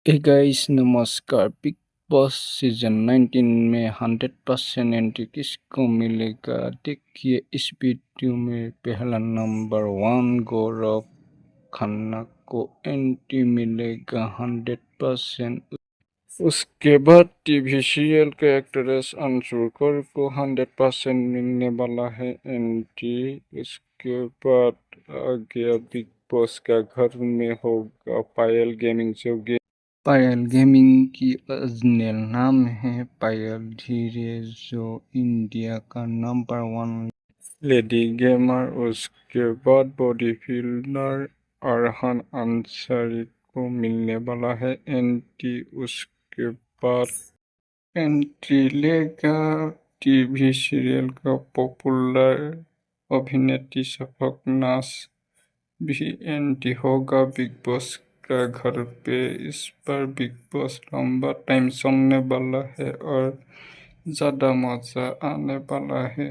Hey guys, नमस्कार। Big boss season 19 में 100% entry किसको मिलेगा? देखिए इस वीडियो में पहला नंबर 1 गौरव खन्ना को एंट्री मिलेगा 100%। उसके बाद टीवी सीरियल के एक्ट्रेस अंशु कौर को 100% मिलने वाला है एंट्री। उसके बाद आ गया बिग बॉस का घर में होगा पायल गेमिंग शो। पायल गेमिंग की ओरिजिनल नाम है पायल धीरे, जो इंडिया का नंबर 1 लेडी गेमर। उसके बाद बॉडी बिल्डर अरहान अंसारी को मिलने वाला है एंट्री। उसके बाद एंट्री लेगा टीवी सीरियल का पॉपुलर अभिनेत्री शफकनाज भी एंट्री होगा बिग बॉस का घर पे। इस पर बिग बॉस लंबा टाइम चलने वाला है और ज़्यादा मज़ा आने वाला है।